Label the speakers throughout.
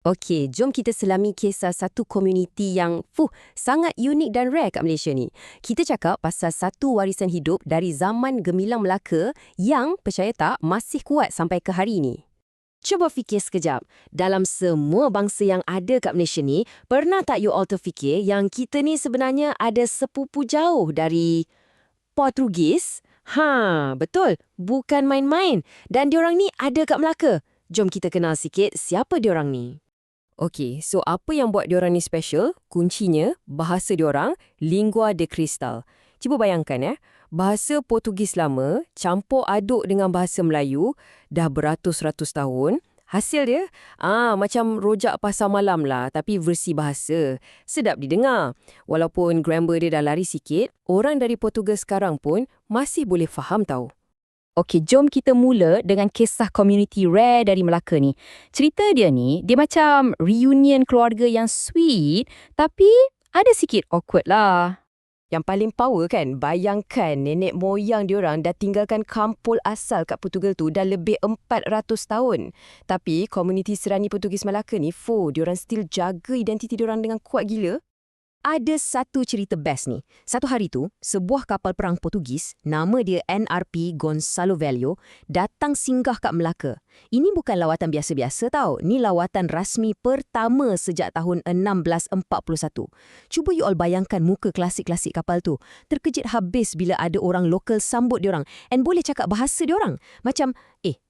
Speaker 1: Okey, jom kita selami kisah satu komuniti yang sangat unik dan rare kat Malaysia ni. Kita cakap pasal satu warisan hidup dari zaman gemilang Melaka yang, percaya tak, masih kuat sampai ke hari ini. Cuba fikir sekejap, dalam semua bangsa yang ada kat Malaysia ni, pernah tak you all terfikir yang kita ni sebenarnya ada sepupu jauh dari Portugis? Betul, bukan main-main. Dan diorang ni ada kat Melaka. Jom kita kenal sikit siapa diorang ni. Okey, so apa yang buat diorang ni special? Kuncinya, bahasa diorang, lingua de cristal. Cuba bayangkan bahasa Portugis lama campur aduk dengan bahasa Melayu dah beratus-ratus tahun. Hasil dia, macam rojak pasar malam lah, tapi versi bahasa. Sedap didengar. Walaupun grammar dia dah lari sikit, orang dari Portugal sekarang pun masih boleh faham tau.
Speaker 2: Okey, jom kita mula dengan kisah komuniti rare dari Melaka ni. Cerita dia ni, dia macam reunion keluarga yang sweet, tapi ada sikit awkward lah.
Speaker 1: Yang paling power kan, bayangkan nenek moyang diorang dah tinggalkan kampung asal kat Portugal tu dah lebih 400 tahun. Tapi komuniti Serani Portugis Melaka ni, diorang still jaga identiti diorang dengan kuat gila. Ada satu cerita best ni. Satu hari tu, sebuah kapal perang Portugis, nama dia NRP Gonçalo Velho, datang singgah kat Melaka. Ini bukan lawatan biasa-biasa tau. Ni lawatan rasmi pertama sejak tahun 1641. Cuba you all bayangkan muka klasik-klasik kapal tu. Terkejut habis bila ada orang lokal sambut diorang. And boleh cakap bahasa diorang. Macam,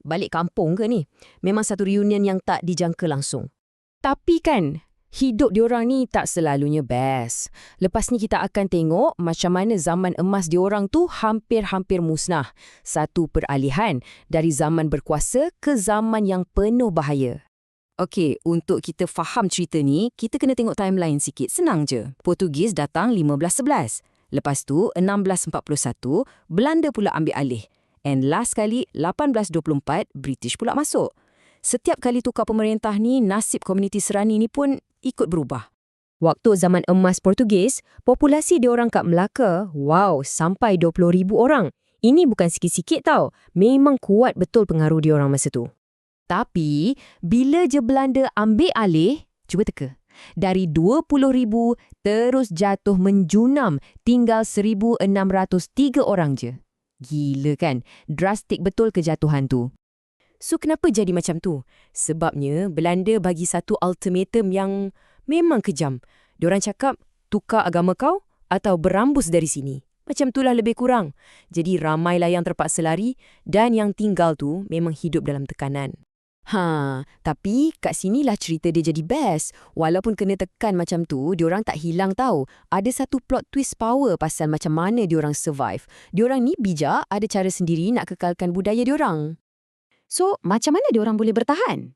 Speaker 1: balik kampung ke ni? Memang satu reunion yang tak dijangka langsung. Tapi kan, hidup diorang ni tak selalunya best. Lepas ni kita akan tengok macam mana zaman emas diorang tu hampir-hampir musnah. Satu peralihan dari zaman berkuasa ke zaman yang penuh bahaya. Okey, untuk kita faham cerita ni, kita kena tengok timeline sikit. Senang je. Portugis datang 1511. Lepas tu, 1641, Belanda pula ambil alih. And last kali, 1824, British pula masuk. Setiap kali tukar pemerintah ni, nasib komuniti Serani ni pun ikut berubah. Waktu zaman emas Portugis, populasi diorang kat Melaka, sampai 20,000 orang. Ini bukan sikit-sikit tau. Memang kuat betul pengaruh diorang masa tu. Tapi, bila je Belanda ambil alih, cuba teka. Dari 20,000 terus jatuh menjunam, tinggal 1,603 orang je. Gila kan? Drastik betul kejatuhan tu. So, kenapa jadi macam tu? Sebabnya, Belanda bagi satu ultimatum yang memang kejam. Diorang cakap, tukar agama kau atau berambus dari sini. Macam itulah lebih kurang. Jadi, ramailah yang terpaksa lari dan yang tinggal tu memang hidup dalam tekanan. Tapi kat sinilah cerita dia jadi best. Walaupun kena tekan macam tu, diorang tak hilang tahu. Ada satu plot twist power pasal macam mana diorang survive. Diorang ni bijak, ada cara sendiri nak kekalkan budaya diorang. So, macam mana diorang boleh bertahan?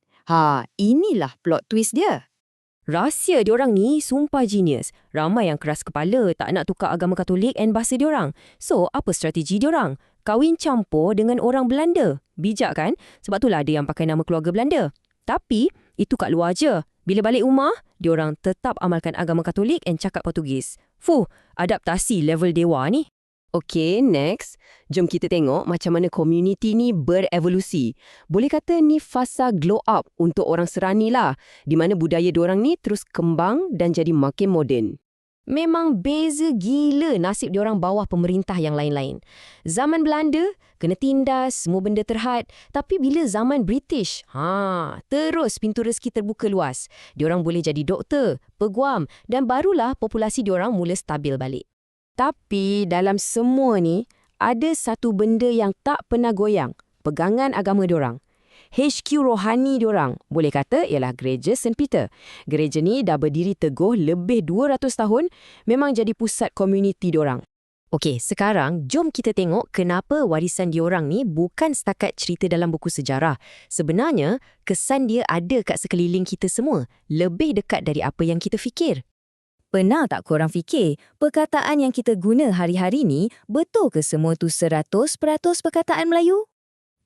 Speaker 1: Inilah plot twist dia. Rahsia diorang ni sumpah genius. Ramai yang keras kepala tak nak tukar agama Katolik and bahasa diorang. So, apa strategi diorang? Kahwin campur dengan orang Belanda. Bijak kan? Sebab itulah ada yang pakai nama keluarga Belanda. Tapi, itu kat luar je. Bila balik rumah, diorang tetap amalkan agama Katolik and cakap Portugis. Adaptasi level dewa ni. Okey, next. Jom kita tengok macam mana komuniti ni berevolusi. Boleh kata ni fasa glow up untuk orang Serani lah, di mana budaya diorang ni terus kembang dan jadi makin moden. Memang beza gila nasib diorang bawah pemerintah yang lain-lain. Zaman Belanda, kena tindas, semua benda terhad. Tapi bila zaman British, terus pintu rezeki terbuka luas. Diorang boleh jadi doktor, peguam dan barulah populasi diorang mula stabil balik. Tapi dalam semua ni, ada satu benda yang tak pernah goyang, pegangan agama diorang. HQ rohani diorang, boleh kata ialah Gereja St. Peter. Gereja ni dah berdiri teguh lebih 200 tahun, memang jadi pusat komuniti diorang. Okey, sekarang jom kita tengok kenapa warisan diorang ni bukan setakat cerita dalam buku sejarah. Sebenarnya, kesan dia ada kat sekeliling kita semua, lebih dekat dari apa yang kita fikir. Pernah tak korang fikir, perkataan yang kita guna hari-hari ni, betul ke semua tu 100% perkataan Melayu?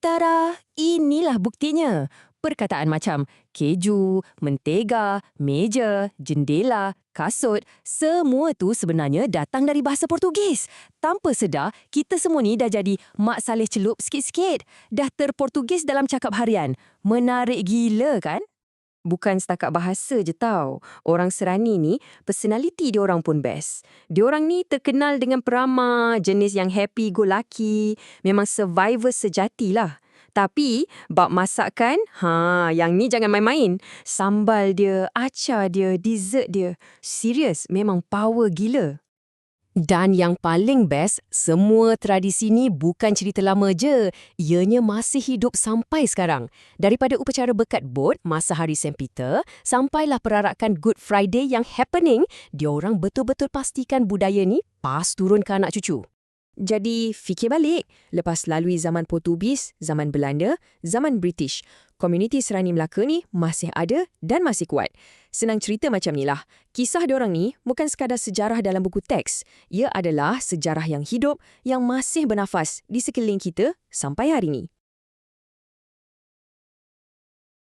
Speaker 1: Tada! Inilah buktinya. Perkataan macam keju, mentega, meja, jendela, kasut, semua tu sebenarnya datang dari bahasa Portugis. Tanpa sedar, kita semua ni dah jadi mak saleh celup sikit-sikit. Dah terportugis dalam cakap harian. Menarik gila kan? bukan setakat bahasa je tau. Orang Serani ni, personality diorang pun best. Diorang ni terkenal dengan peramah, jenis yang happy go lucky, memang survivor sejati lah. Tapi, bab masakan, yang ni jangan main-main. Sambal dia, acar dia, dessert dia. Serius, memang power gila. Dan yang paling best, semua tradisi ni bukan cerita lama je. Ianya masih hidup sampai sekarang. Daripada upacara berkat bot masa hari St. Peter, sampailah perarakan Good Friday yang happening, diorang betul-betul pastikan budaya ni pas turun ke anak cucu. Jadi, fikir balik. Lepas lalui zaman Portugis, zaman Belanda, zaman British, komuniti Serani Melaka ni masih ada dan masih kuat. Senang cerita macam ni lah. Kisah diorang ni bukan sekadar sejarah dalam buku teks. Ia adalah sejarah yang hidup, yang masih bernafas di sekeliling kita sampai hari ni.